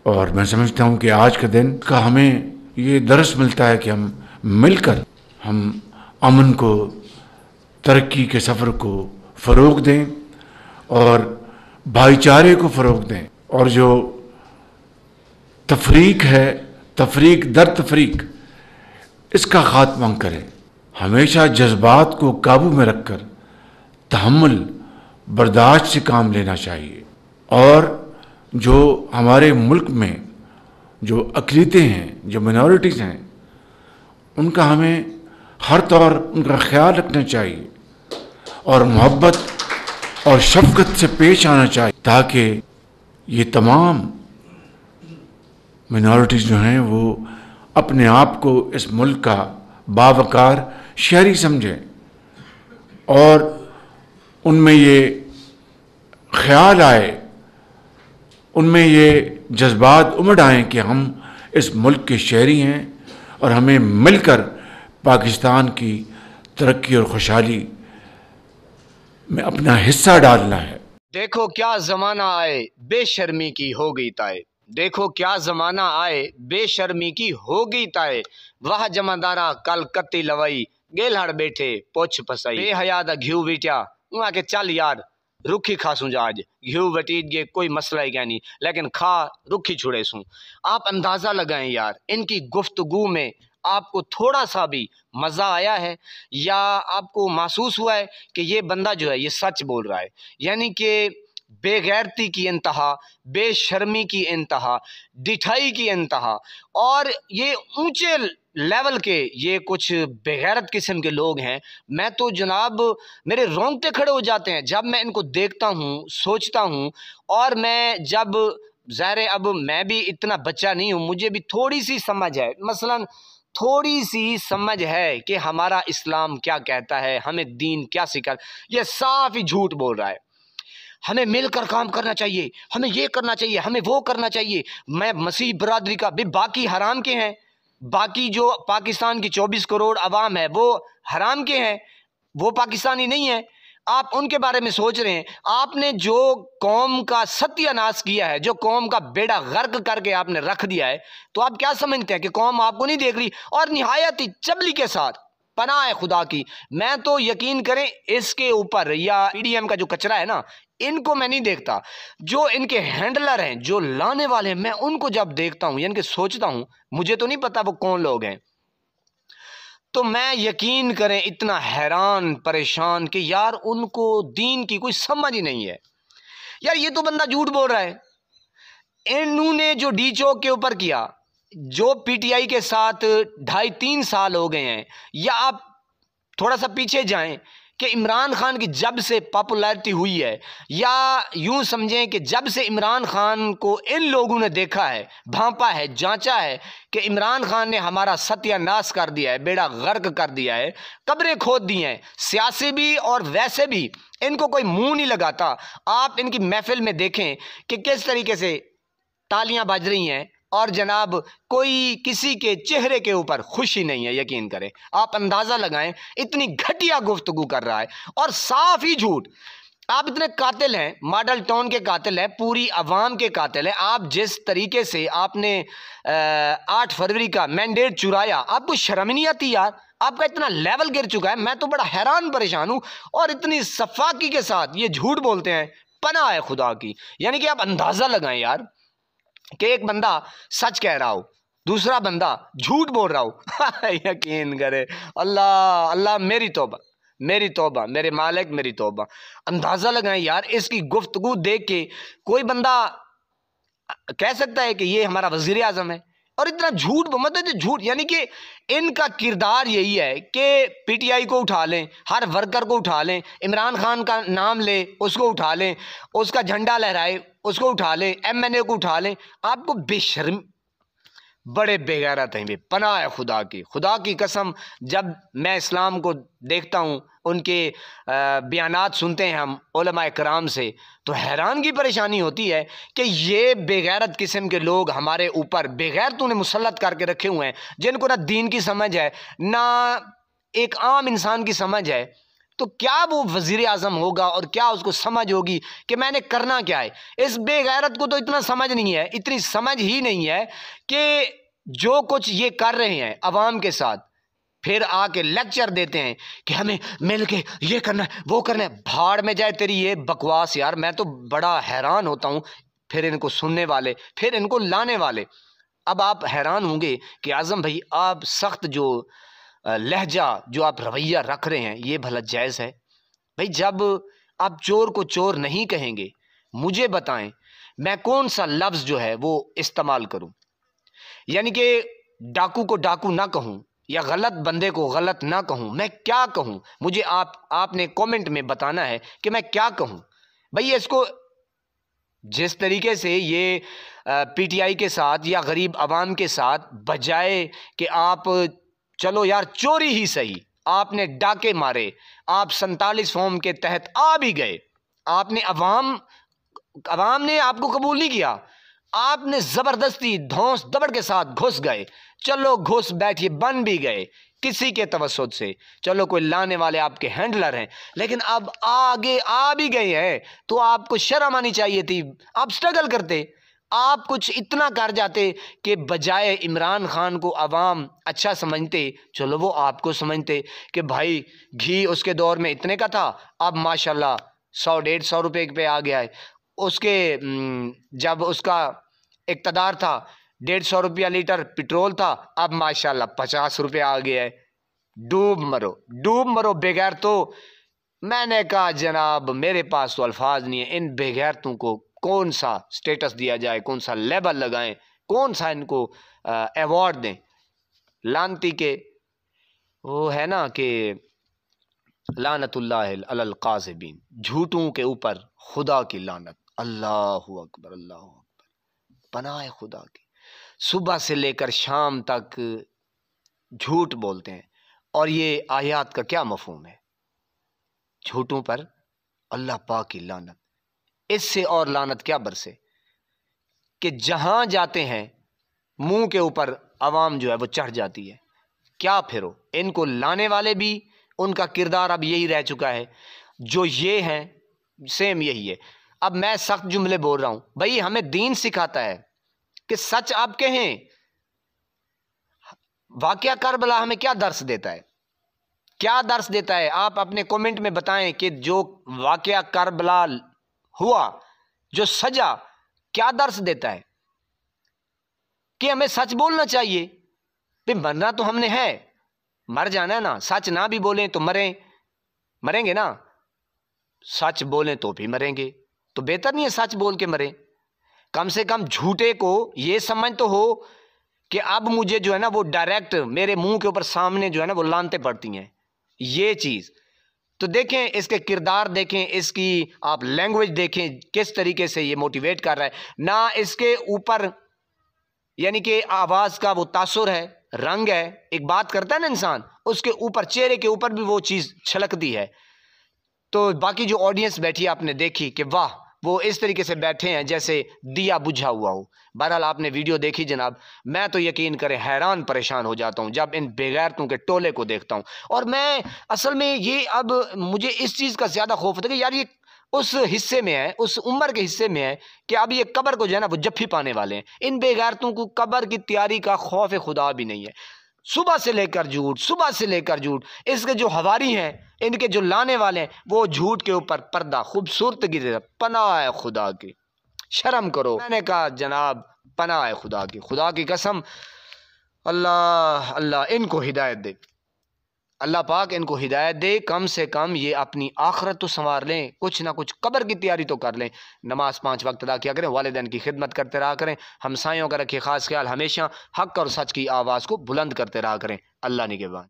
और मैं समझता हूँ कि आज के दिन का हमें ये दर्स मिलता है कि हम मिलकर हम अमन को, तरक्की के सफ़र को फ़रोग़ दें और भाईचारे को फ़रोग़ दें, और जो तफरीक है, तफरीक दर तफरीक, इसका ख़ात्मा करें। हमेशा जज्बात को काबू में रखकर तहम्मुल, बर्दाश्त से काम लेना चाहिए। और जो हमारे मुल्क में जो अक़लीतें हैं, जो मिनॉरिटीज़ हैं, उनका हमें हर तौर उनका ख्याल रखना चाहिए और मोहब्बत और शफ़क़त से पेश आना चाहिए, ताकि ये तमाम मिनॉरिटीज़ जो हैं वो अपने आप को इस मुल्क का बावकार शहरी समझें और उनमें ये ख्याल आए, उनमें ये जज्बात उमड़ आएँ कि हम इस मुल्क के शहरी हैं और हमें मिलकर पाकिस्तान की तरक्की और खुशहाली में अपना हिस्सा डालना है। देखो क्या ज़माना आए बेशर्मी की हो गई ताए, देखो क्या ज़माना आए बेशर्मी की हो गई ताए, वाह जमादारा कल कत्ती लवई गेलहड़ बैठे पोछ फसाई, बेहया दा घ्यू बीटिया वहाँ के चल यार रुखी खासूं जा आज घ्यू बटीत गे कोई मसला ही क्या नहीं, लेकिन खा रुखी छुड़े सूं। आप अंदाज़ा लगाएं यार, इनकी गुफ्तगू में आपको थोड़ा सा भी मज़ा आया है या आपको महसूस हुआ है कि ये बंदा जो है ये सच बोल रहा है? यानी कि बेगैरती की इंतहा, बेशर्मी की इंतहा, डिठाई की इंतहा, और ये ऊंचे लेवल के ये कुछ बेगैरत किस्म के लोग हैं। मैं तो जनाब मेरे रोंगटे खड़े हो जाते हैं जब मैं इनको देखता हूँ, सोचता हूँ। और मैं जब ज़ाहिर है अब मैं भी इतना बच्चा नहीं हूँ, मुझे भी थोड़ी सी समझ है, मसलन थोड़ी सी समझ है कि हमारा इस्लाम क्या कहता है, हमें दीन क्या सिखा। ये साफ ही झूठ बोल रहा है। हमें मिलकर काम करना चाहिए, हमें ये करना चाहिए, हमें वो करना चाहिए। मैं मसीह बरादरी का भी, बाकी हराम के हैं, बाकी जो पाकिस्तान की 24 करोड़ अवाम है वो हराम के हैं, वो पाकिस्तानी नहीं है। आप उनके बारे में सोच रहे हैं। आपने जो कौम का सत्यानाश किया है, जो कौम का बेड़ा गर्क करके आपने रख दिया है, तो आप क्या समझते हैं कि कौम आपको नहीं देख रही? और निहायत ही चबली के साथ, पनाह है खुदा की, मैं तो यकीन करें इसके ऊपर या पीडीएम का जो कचरा है ना, इनको मैं नहीं देखता। जो इनके हैंडलर हैं, जो लाने वाले हैं, मैं उनको जब देखता हूं यानी कि सोचता हूं, मुझे तो नहीं पता वो कौन लोग हैं, तो मैं यकीन करें इतना हैरान परेशान कि यार उनको दीन की कोई समझ ही नहीं है। यार ये तो बंदा झूठ बोल रहा है। इन्होंने जो डी चौक के ऊपर किया, जो पीटीआई के साथ 2.5-3 साल हो गए हैं, या आप थोड़ा सा पीछे जाएं कि इमरान खान की जब से पॉपुलैरिटी हुई है, या यूं समझें कि जब से इमरान खान को इन लोगों ने देखा है, भांपा है, जांचा है कि इमरान खान ने हमारा सत्यानाश कर दिया है, बेड़ा गर्क कर दिया है, कब्रें खोद दी हैं, सियासी भी और वैसे भी इनको कोई मुंह नहीं लगाता। आप इनकी महफिल में देखें कि किस तरीके से तालियां बज रही हैं और जनाब कोई किसी के चेहरे के ऊपर खुशी नहीं है। यकीन करें, आप अंदाज़ा लगाएं, इतनी घटिया गुफ्तगू कर रहा है और साफ ही झूठ। आप इतने कातिल हैं, मॉडल टाउन के कातिल हैं, पूरी अवाम के कातिल हैं। आप जिस तरीके से आपने 8 फरवरी का मैंडेट चुराया, आपको शर्म नहीं आती यार? आपका इतना लेवल गिर चुका है, मैं तो बड़ा हैरान परेशान हूँ। और इतनी सफाकी के साथ ये झूठ बोलते हैं, पनाह है खुदा की। यानी कि आप अंदाज़ा लगाएं यार कि एक बंदा सच कह रहा हो, दूसरा बंदा झूठ बोल रहा हो। यकीन करे, अल्लाह अल्लाह, मेरी तौबा, मेरी तौबा, मेरे मालिक मेरी तौबा। अंदाज़ा लगाएं यार, इसकी गुफ्तगू देख के कोई बंदा कह सकता है कि ये हमारा वज़ीर आज़म है? और इतना झूठ, मतलब झूठ, यानी कि इनका किरदार यही है कि पीटीआई को उठा लें, हर वर्कर को उठा लें, इमरान खान का नाम ले उसको उठा लें, उसका झंडा लहराए उसको उठा लें, एमएनए को उठा लें। आपको बेशर्म, बड़े बेगैरत हैं वे, पनाह है खुदा की कसम। जब मैं इस्लाम को देखता हूँ, उनके बयानात सुनते हैं हम उलमाए कराम से, तो हैरानगी परेशानी होती है कि ये बेगैरत किस्म के लोग हमारे ऊपर बेगैरतों ने मुसल्लत करके रखे हुए हैं, जिनको ना दीन की समझ है, ना एक आम इंसान की समझ है, तो क्या वो वजीर आजम होगा और क्या उसको समझ होगी कि मैंने करना क्या है। इस बेगैरत को तो इतना समझ नहीं है, इतनी समझ ही नहीं है कि जो कुछ ये कर रहे हैं अवाम के साथ, फिर आके लेक्चर देते हैं कि हमें मिल के ये करना है वो करना है। भाड़ में जाए तेरी ये बकवास यार, मैं तो बड़ा हैरान होता हूँ। फिर इनको सुनने वाले, फिर इनको लाने वाले। अब आप हैरान होंगे कि आज़म भाई आप सख्त जो लहजा, जो आप रवैया रख रहे हैं, ये भला जायज़ है? भाई जब आप चोर को चोर नहीं कहेंगे, मुझे बताएं मैं कौन सा लफ्ज़ जो है वो इस्तेमाल करूं? यानी कि डाकू को डाकू ना कहूं या गलत बंदे को गलत ना कहूं, मैं क्या कहूं? मुझे आपने कमेंट में बताना है कि मैं क्या कहूं। भाई इसको जिस तरीके से ये पीटीआई के साथ या गरीब आवाम के साथ, बजाय कि आप चलो यार चोरी ही सही, आपने डाके मारे, आप 47 फॉर्म के तहत आ भी गए, आपने अवाम ने आपको कबूल नहीं किया, आपने ज़बरदस्ती धौंस दबड़ के साथ घुस गए, चलो घुस बैठिए, बन भी गए किसी के तवस्सुत से, चलो कोई लाने वाले आपके हैंडलर हैं, लेकिन अब आगे आ भी गए हैं तो आपको शर्म आनी चाहिए थी। आप स्ट्रगल करते, आप कुछ इतना कर जाते कि बजाय इमरान खान को अवाम अच्छा समझते, चलो वो आपको समझते कि भाई घी उसके दौर में इतने का था, अब माशाल्लाह 100-150 रुपये पे आ गया है। उसके जब उसका इक़्तिदार था 150 रुपया लीटर पेट्रोल था, अब माशाल्लाह 50 रुपये आ गया है। डूब मरो बगैर। तो मैंने कहा जनाब मेरे पास तो अल्फाज नहीं है, इन बेगैरतों को कौन सा स्टेटस दिया जाए, कौन सा लेबल लगाएं, कौन सा इनको अवार्ड दें। लानती के वो है ना कि लानतुल्लाह अलल काज़िबीन, झूठों के ऊपर खुदा की लानत। अल्लाहु अकबर, अल्लाहु अकबर, पनाह खुदा की। सुबह से लेकर शाम तक झूठ बोलते हैं, और ये आयत का क्या मफहूम है? झूठों पर अल्लाह पाक की लानत। इससे और लानत क्या बरसे कि जहां जाते हैं मुंह के ऊपर आवाम जो है वो चढ़ जाती है। क्या फिर हो, इनको लाने वाले भी उनका किरदार अब यही रह चुका है, जो ये हैं सेम यही है। अब मैं सख्त जुमले बोल रहा हूं, भाई हमें दीन सिखाता है कि सच आप कहें। वाकया करबला हमें क्या दर्स देता है, क्या दर्स देता है? आप अपने कमेंट में बताएं कि जो वाकया करबला हुआ, जो सजा, क्या दर्स देता है? कि हमें सच बोलना चाहिए। भाई मरना तो हमने है, मर जाना है ना, सच ना भी बोलें तो मरेंगे ना, सच बोलें तो भी मरेंगे, तो बेहतर नहीं है सच बोल के मरें? कम से कम झूठे को ये समझ तो हो कि अब मुझे जो है ना वो डायरेक्ट मेरे मुंह के ऊपर सामने जो है ना वो लानते पड़ती हैं, ये चीज़। तो देखें इसके किरदार, देखें इसकी आप लैंग्वेज देखें, किस तरीके से ये मोटिवेट कर रहा है ना। इसके ऊपर यानी कि आवाज़ का वो तासुर है, रंग है, एक बात करता है ना इंसान, उसके ऊपर चेहरे के ऊपर भी वो चीज़ छलकती है। तो बाकी जो ऑडियंस बैठी आपने देखी कि वाह, वो इस तरीके से बैठे हैं जैसे दिया बुझा हुआ हो। बहरहाल आपने वीडियो देखी जनाब, मैं तो यकीन करें हैरान परेशान हो जाता हूँ जब इन बेगैरतों के टोले को देखता हूँ। और मैं असल में ये अब मुझे इस चीज़ का ज़्यादा खौफ होता है कि यार ये उस हिस्से में है, उस उम्र के हिस्से में है कि अब ये कब्र को जो है ना वो जफ्फी पाने वाले हैं। इन बेगैरतों को कब्र की तैयारी का खौफ खुदा भी नहीं है। सुबह से लेकर झूठ, सुबह से लेकर झूठ। इसके जो हवारी हैं, इनके जो लाने वाले हैं, वो झूठ के ऊपर पर्दा, खूबसूरती से पनाह है खुदा की, शर्म करो। मैंने कहा जनाब पनाह है खुदा की, खुदा की कसम। अल्लाह अल्लाह इनको हिदायत दे, अल्लाह पाक इनको हिदायत दे। कम से कम ये अपनी आखिरत तो संवार लें, कुछ ना कुछ कब्र की तैयारी तो कर लें। नमाज 5 वक्त अदा किया करें, वालिदैन की खिदमत करते रहा करें, हमसायों का रखे खास ख्याल, हमेशा हक और सच की आवाज़ को बुलंद करते रहा करें। अल्लाह निगहबान।